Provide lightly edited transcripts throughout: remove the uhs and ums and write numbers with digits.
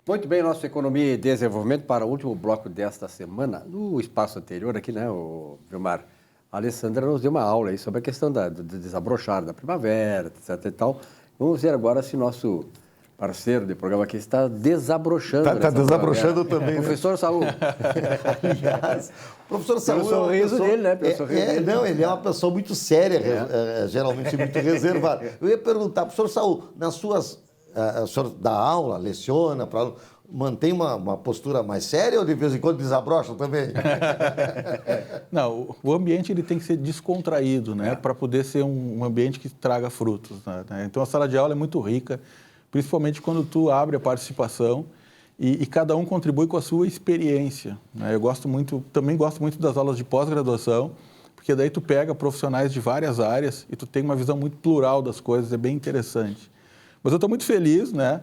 Muito bem, nossa Economia e Desenvolvimento para o último bloco desta semana. No espaço anterior aqui, né, o Vilmar, a Alessandra nos deu uma aula aí sobre a questão do desabrochar da primavera, etc e tal. Vamos ver agora se nosso parceiro de programa aqui está desabrochando. Está desabrochando também, Professor né? Saul. Aliás, o professor Saul Pelo sorriso dele, né? Pelo sorriso dele. Não, ele é uma pessoa muito séria, geralmente muito reservada. Eu ia perguntar, professor Saul, nas suas... o senhor dá aula, leciona, mantém uma postura mais séria ou de vez em quando desabrocha também? Não, o ambiente ele tem que ser descontraído, né? Para poder ser um ambiente que traga frutos, né? Então a sala de aula é muito rica, principalmente quando tu abre a participação e cada um contribui com a sua experiência, né? Eu também gosto muito das aulas de pós-graduação, porque daí tu pega profissionais de várias áreas e tu tem uma visão muito plural das coisas, é bem interessante. Mas eu estou muito feliz, né?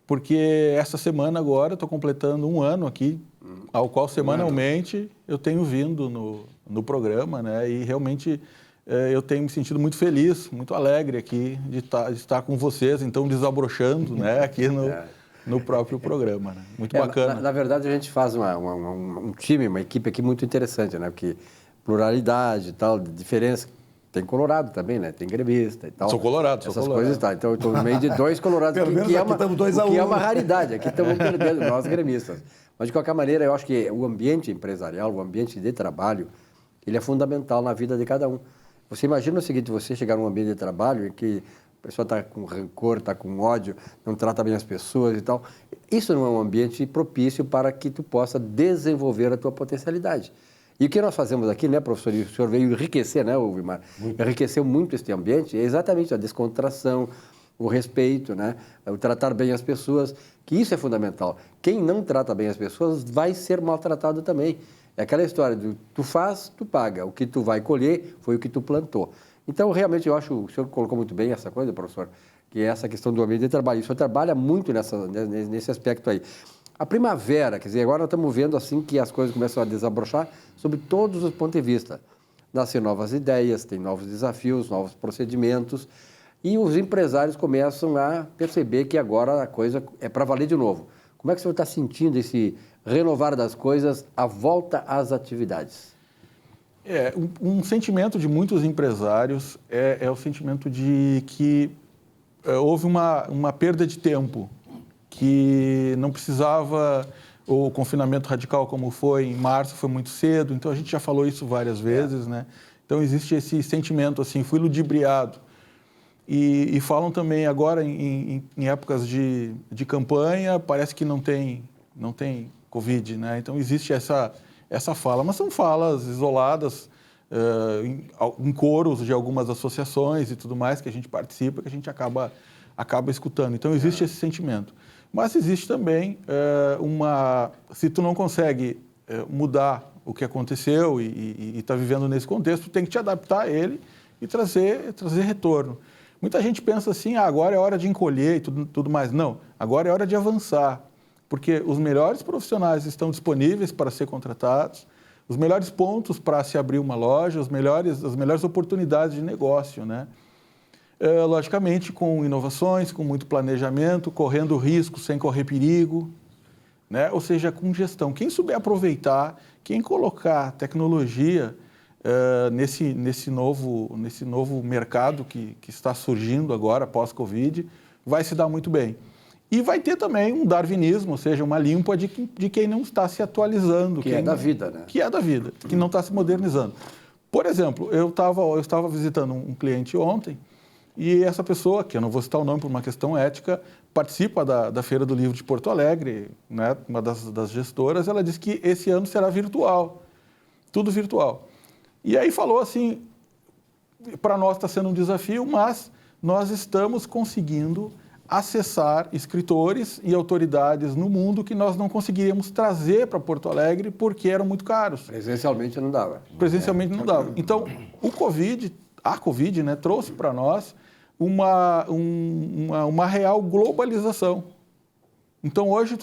Porque essa semana agora estou completando um ano aqui, ao qual semanalmente eu tenho vindo no programa, né? E realmente eu tenho me sentido muito feliz, muito alegre aqui de estar com vocês, então desabrochando, né? Aqui no próprio programa, né? Muito bacana. Na verdade, a gente faz um time, uma equipe aqui muito interessante, né? Porque pluralidade e tal, diferença. Tem colorado também, né? Tem gremista e tal. Sou colorado, Essas coisas e tal. Então, eu estou no meio de dois colorados, que é uma raridade. Aqui estamos perdendo, nós gremistas. Mas, de qualquer maneira, eu acho que o ambiente empresarial, o ambiente de trabalho, ele é fundamental na vida de cada um. Você imagina o seguinte, você chegar num ambiente de trabalho em que a pessoa está com rancor, está com ódio, não trata bem as pessoas e tal. Isso não é um ambiente propício para que tu possa desenvolver a tua potencialidade. E o que nós fazemos aqui, né, professor, e o senhor veio enriquecer, né, Vilmar? Enriqueceu muito este ambiente, é exatamente a descontração, o respeito, né, o tratar bem as pessoas, que isso é fundamental. Quem não trata bem as pessoas vai ser maltratado também. É aquela história do tu faz, tu paga. O que tu vai colher foi o que tu plantou. Então, realmente, eu acho, o senhor colocou muito bem essa coisa, professor, que é essa questão do ambiente de trabalho. O senhor trabalha muito nesse aspecto aí. A primavera, quer dizer, agora nós estamos vendo assim que as coisas começam a desabrochar sobre todos os pontos de vista. Nascem novas ideias, tem novos desafios, novos procedimentos e os empresários começam a perceber que agora a coisa é para valer de novo. Como é que o senhor está sentindo esse renovar das coisas, a volta às atividades? Um sentimento de muitos empresários é o sentimento de que houve uma perda de tempo, que não precisava, o confinamento radical como foi em março foi muito cedo, então a gente já falou isso várias vezes, né? Então existe esse sentimento assim, fui ludibriado. E falam também agora em épocas de campanha, parece que não tem Covid, né? Então existe essa fala, mas são falas isoladas, em coros de algumas associações e tudo mais que a gente participa, que a gente acaba escutando. Então existe esse sentimento. Mas existe também se tu não consegue mudar o que aconteceu e está vivendo nesse contexto, tu tem que te adaptar a ele e trazer retorno. Muita gente pensa assim, agora é hora de encolher e tudo mais. Não, agora é hora de avançar, porque os melhores profissionais estão disponíveis para ser contratados, os melhores pontos para se abrir uma loja, as melhores oportunidades de negócio, né? Logicamente, com inovações, com muito planejamento, correndo risco sem correr perigo, né? Ou seja, com gestão. Quem souber aproveitar, quem colocar tecnologia nesse novo mercado que está surgindo agora, pós-Covid, vai se dar muito bem. E vai ter também um darwinismo, ou seja, uma limpa de quem não está se atualizando. Que é da vida, né? Que é da vida, que não está se modernizando. Por exemplo, eu estava visitando um cliente ontem, e essa pessoa, que eu não vou citar o nome por uma questão ética, participa da Feira do Livro de Porto Alegre, né, uma das gestoras, ela disse que esse ano será virtual, tudo virtual. E aí falou assim, para nós está sendo um desafio, mas nós estamos conseguindo acessar escritores e autoridades no mundo que nós não conseguiríamos trazer para Porto Alegre porque eram muito caros. Presencialmente não dava. Presencialmente não dava. Então, a Covid, né, trouxe para nós uma real globalização. Então, hoje,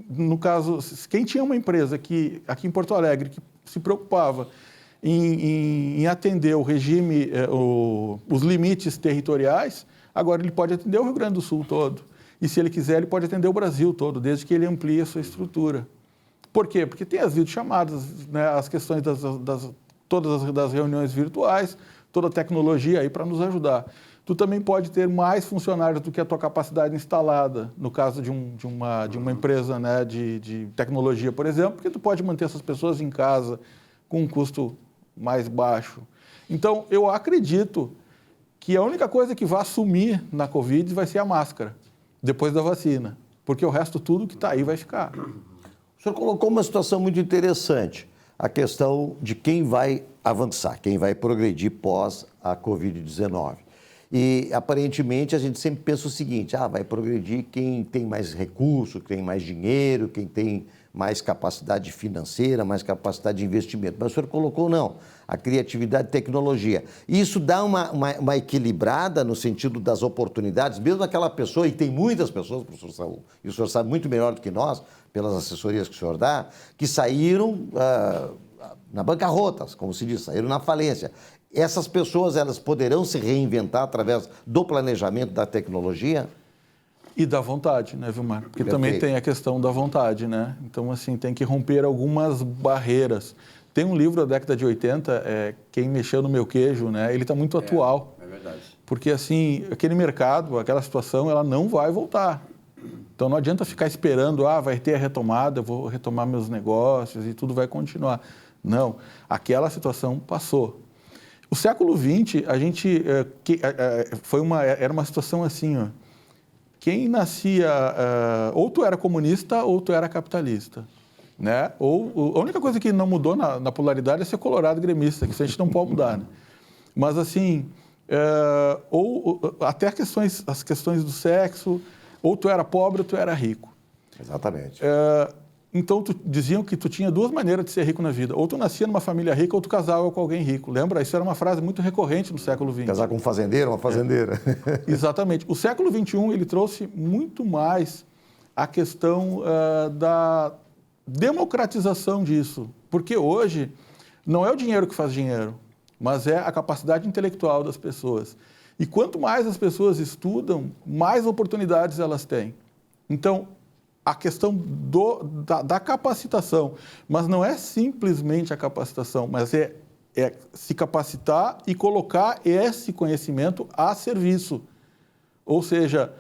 no caso, quem tinha uma empresa aqui em Porto Alegre que se preocupava em atender o regime, os limites territoriais, agora ele pode atender o Rio Grande do Sul todo. e se ele quiser, ele pode atender o Brasil todo, desde que ele amplie a sua estrutura. Por quê? Porque tem as videochamadas, né, as questões todas das reuniões virtuais, toda a tecnologia aí para nos ajudar. Tu também pode ter mais funcionários do que a tua capacidade instalada, no caso de uma empresa, né, de tecnologia, por exemplo, porque tu pode manter essas pessoas em casa com um custo mais baixo. Então, eu acredito que a única coisa que vai sumir na Covid vai ser a máscara, depois da vacina, porque o resto tudo que está aí vai ficar. O senhor colocou uma situação muito interessante, a questão de quem vai avançar, quem vai progredir pós a Covid-19. E, aparentemente, a gente sempre pensa o seguinte, vai progredir quem tem mais recurso, quem tem mais dinheiro, quem tem mais capacidade financeira, mais capacidade de investimento. Mas o senhor colocou, não, a criatividade e tecnologia. E isso dá uma equilibrada no sentido das oportunidades, mesmo aquela pessoa, e tem muitas pessoas, professor Saul, e o senhor sabe muito melhor do que nós, pelas assessorias que o senhor dá, que saíram na bancarrota, como se diz, saíram na falência. Essas pessoas, elas poderão se reinventar através do planejamento da tecnologia? E da vontade, né, Vilmar? Porque Perfeito. Também tem a questão da vontade, né? Então, assim, tem que romper algumas barreiras. Tem um livro da década de 80, Quem Mexeu no Meu Queijo, né? Ele está muito atual. É verdade. Porque, assim, aquele mercado, aquela situação, ela não vai voltar. Então, não adianta ficar esperando, vai ter a retomada, eu vou retomar meus negócios e tudo vai continuar. Não, aquela situação passou. O século XX, a gente, era uma situação assim, ó, quem nascia, ou tu era comunista ou tu era capitalista, né? A única coisa que não mudou na polaridade é ser colorado gremista, que isso a gente não pode mudar, né? Mas assim, até as questões do sexo, ou tu era pobre ou tu era rico. Exatamente. Então, diziam que tu tinha duas maneiras de ser rico na vida. Ou tu nascia numa família rica ou tu casava com alguém rico. Lembra? Isso era uma frase muito recorrente no século XX. Casar com um fazendeiro, uma fazendeira. Exatamente. O século XXI, ele trouxe muito mais a questão da democratização disso. Porque hoje, não é o dinheiro que faz dinheiro, mas é a capacidade intelectual das pessoas. E quanto mais as pessoas estudam, mais oportunidades elas têm. Então, a questão da capacitação, mas não é simplesmente a capacitação, mas é se capacitar e colocar esse conhecimento a serviço. Ou seja,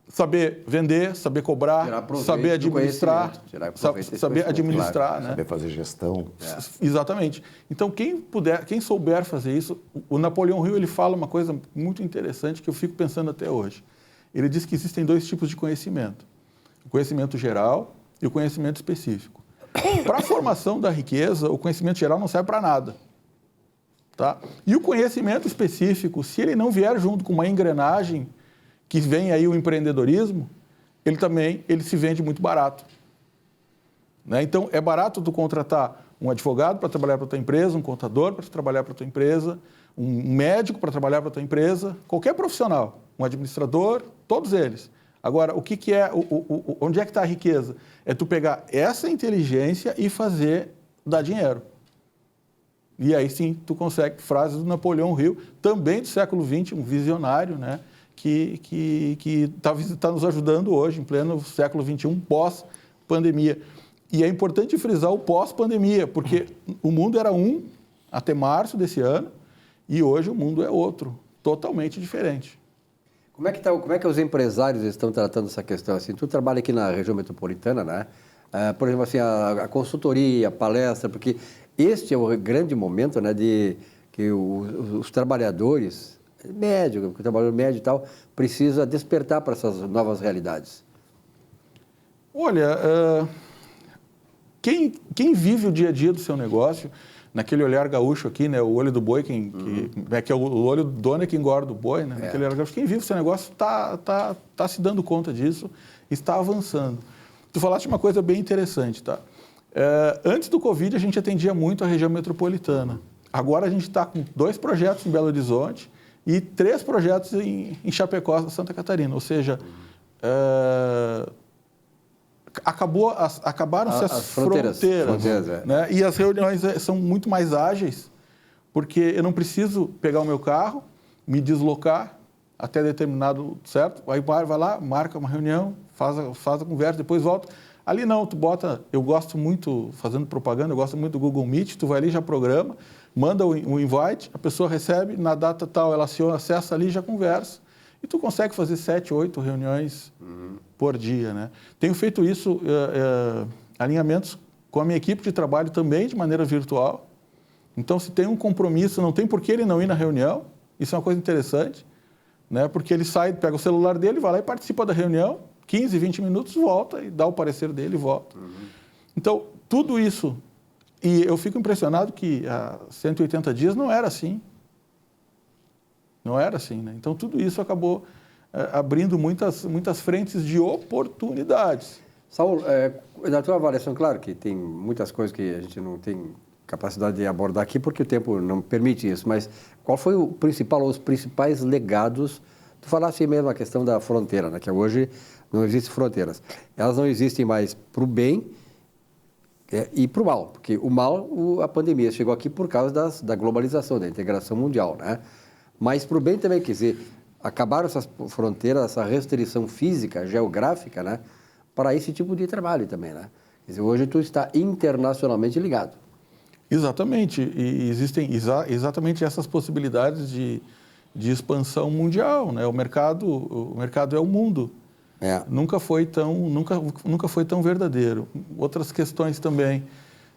saber vender, saber cobrar, saber administrar, saber administrar, claro, né? Saber fazer gestão. Exatamente. Então, quem souber fazer isso, o Napoleão Hill, ele fala uma coisa muito interessante que eu fico pensando até hoje. Ele diz que existem dois tipos de conhecimento. O conhecimento geral e o conhecimento específico. Para a formação da riqueza, o conhecimento geral não serve para nada. Tá? E o conhecimento específico, se ele não vier junto com uma engrenagem que vem aí o empreendedorismo, ele se vende muito barato. Né? Então, é barato tu contratar um advogado para trabalhar para a tua empresa, um contador para trabalhar para a tua empresa, um médico para trabalhar para a tua empresa, qualquer profissional, um administrador, todos eles. Agora, onde é que está a riqueza? É tu pegar essa inteligência e dar dinheiro. E aí sim, tu consegue, frases do Napoleão Hill, também do século XX, um visionário, né, que está nos ajudando hoje, em pleno século XXI, pós-pandemia. E é importante frisar o pós-pandemia, porque o mundo era um até março desse ano, e hoje o mundo é outro, totalmente diferente. Como é que os empresários estão tratando essa questão? Assim, tu trabalha aqui na região metropolitana, né? Por exemplo, assim, a consultoria, a palestra, porque este é o grande momento, né, de que os trabalhadores, o trabalhador médio e tal, precisa despertar para essas novas realidades. Olha, quem vive o dia a dia do seu negócio, naquele olhar gaúcho aqui, né, o olho do boi, que é o olho do dono é que engorda o boi, né? Naquele olhar gaúcho, quem vive o seu negócio está se dando conta disso, está avançando. Tu falaste uma coisa bem interessante, tá? Antes do Covid, a gente atendia muito a região metropolitana. Agora a gente está com 2 projetos em Belo Horizonte e 3 projetos em Chapecó, Santa Catarina. Ou seja, acabaram-se as fronteiras né? E as reuniões são muito mais ágeis, porque eu não preciso pegar o meu carro, me deslocar até determinado, certo? Aí vai lá, marca uma reunião, faz a conversa, depois volta. Ali não, tu bota, eu gosto muito, fazendo propaganda, eu gosto muito do Google Meet, tu vai ali, já programa, manda o invite, a pessoa recebe, na data tal, ela acessa ali e já conversa. E tu consegue fazer 7, 8 reuniões por dia, né? Tenho feito isso, alinhamentos com a minha equipe de trabalho também de maneira virtual. Então, se tem um compromisso, não tem por que ele não ir na reunião, isso é uma coisa interessante, né? Porque ele sai, pega o celular dele, vai lá e participa da reunião, 15, 20 minutos, volta e dá o parecer dele e volta. Então, tudo isso, e eu fico impressionado que há 180 dias não era assim. Não era assim, né? Então, tudo isso acabou abrindo muitas frentes de oportunidades. Saul, na tua avaliação, claro que tem muitas coisas que a gente não tem capacidade de abordar aqui porque o tempo não permite isso, mas qual foi o principal ou os principais legados? Tu falaste mesmo a questão da fronteira, né? Que hoje não existem fronteiras. Elas não existem mais para o bem e para o mal, porque o mal, a pandemia chegou aqui por causa da globalização, da integração mundial, né? Mas para o bem também, quer dizer, acabaram essas fronteiras, essa restrição física, geográfica, né? Para esse tipo de trabalho também, né? Quer dizer, hoje tu está internacionalmente ligado. Exatamente, e existem exatamente essas possibilidades de expansão mundial, né? O mercado é o mundo. Nunca foi tão verdadeiro. Outras questões também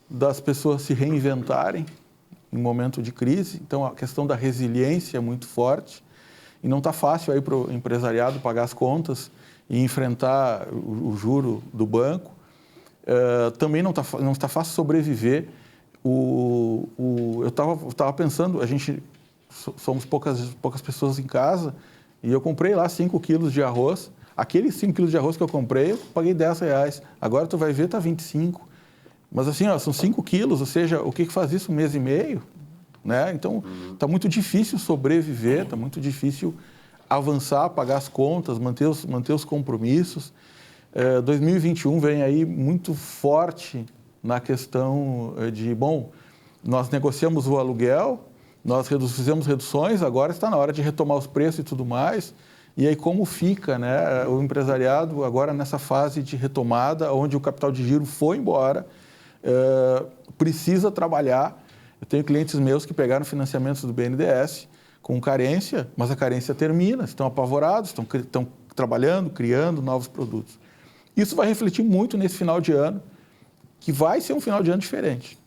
das pessoas se reinventarem em momento de crise. Então, a questão da resiliência é muito forte e não está fácil aí para o empresariado pagar as contas e enfrentar o juro do banco. Também não está fácil sobreviver. Eu estava pensando, a gente somos poucas pessoas em casa e eu comprei lá 5 quilos de arroz. Aqueles 5 quilos de arroz que eu comprei, eu paguei R$10. Agora tu vai ver, está 25. Mas assim, são 5 quilos, ou seja, o que faz isso? 1 mês e meio? Né? Então, está muito difícil sobreviver, está muito difícil avançar, pagar as contas, manter os compromissos. 2021 vem aí muito forte na questão de, nós negociamos o aluguel, nós fizemos reduções, agora está na hora de retomar os preços e tudo mais. E aí como fica, né, o empresariado agora nessa fase de retomada, onde o capital de giro foi embora, precisa trabalhar. Eu tenho clientes meus que pegaram financiamentos do BNDES com carência, mas a carência termina, estão apavorados, estão trabalhando, criando novos produtos. Isso vai refletir muito nesse final de ano, que vai ser um final de ano diferente.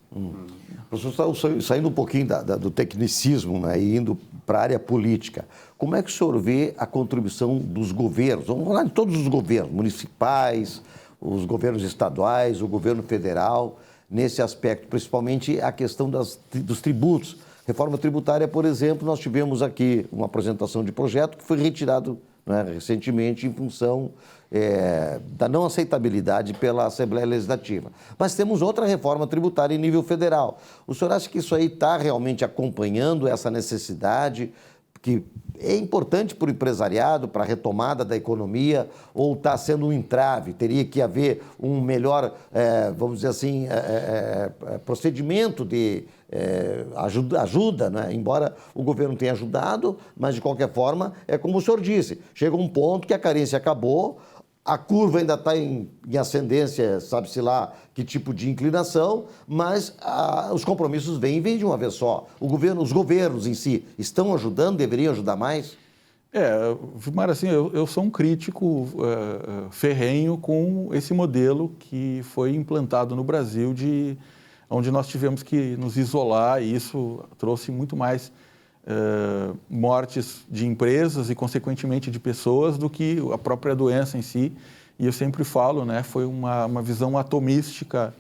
Professor, saindo um pouquinho do tecnicismo, né, e indo para a área política, como é que o senhor vê a contribuição dos governos, vamos falar de todos os governos, municipais, os governos estaduais, o governo federal, nesse aspecto, principalmente a questão dos tributos. Reforma tributária, por exemplo, nós tivemos aqui uma apresentação de projeto que foi retirado, né, recentemente em função da não aceitabilidade pela Assembleia Legislativa. Mas temos outra reforma tributária em nível federal. O senhor acha que isso aí está realmente acompanhando essa necessidade, que é importante para o empresariado, para a retomada da economia, ou está sendo um entrave? Teria que haver um melhor, vamos dizer assim, procedimento de ajuda, né? Embora o governo tenha ajudado, mas de qualquer forma, é como o senhor disse, chega um ponto que a carência acabou, a curva ainda está em ascendência, sabe-se lá que tipo de inclinação, mas os compromissos vêm de uma vez só. Os governos em si estão ajudando, deveriam ajudar mais? Vilmar, assim, eu sou um crítico ferrenho com esse modelo que foi implantado no Brasil, onde nós tivemos que nos isolar, e isso trouxe muito mais mortes de empresas e, consequentemente, de pessoas do que a própria doença em si. E eu sempre falo, né, foi uma visão atomística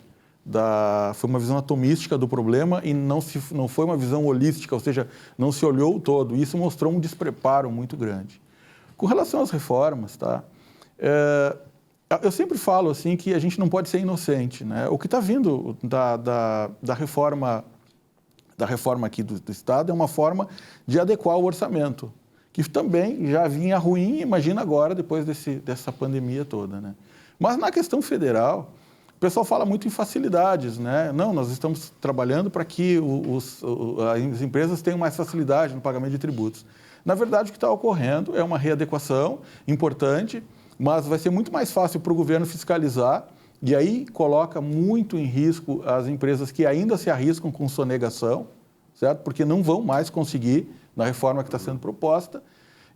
do problema e não foi uma visão holística, ou seja, não se olhou o todo. Isso mostrou um despreparo muito grande. Com relação às reformas, tá? Eu sempre falo assim que a gente não pode ser inocente, né? O que está vindo da reforma aqui do Estado é uma forma de adequar o orçamento, que também já vinha ruim, imagina agora, depois dessa pandemia toda, né? Mas na questão federal, pessoal fala muito em facilidades, né? Não, nós estamos trabalhando para que as empresas tenham mais facilidade no pagamento de tributos. Na verdade, o que está ocorrendo é uma readequação importante, mas vai ser muito mais fácil para o governo fiscalizar, e aí coloca muito em risco as empresas que ainda se arriscam com sonegação, certo? Porque não vão mais conseguir na reforma que está sendo proposta,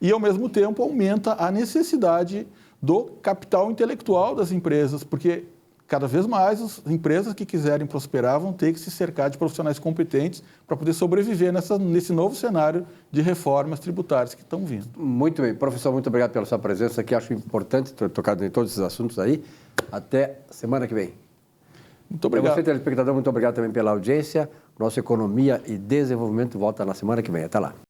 e ao mesmo tempo aumenta a necessidade do capital intelectual das empresas, porque cada vez mais as empresas que quiserem prosperar vão ter que se cercar de profissionais competentes para poder sobreviver nesse novo cenário de reformas tributárias que estão vindo. Muito bem. Professor, muito obrigado pela sua presença aqui. Acho importante ter tocado em todos esses assuntos aí. Até semana que vem. Muito obrigado. Para você, telespectador, muito obrigado também pela audiência. Nossa Economia e Desenvolvimento volta na semana que vem. Até lá.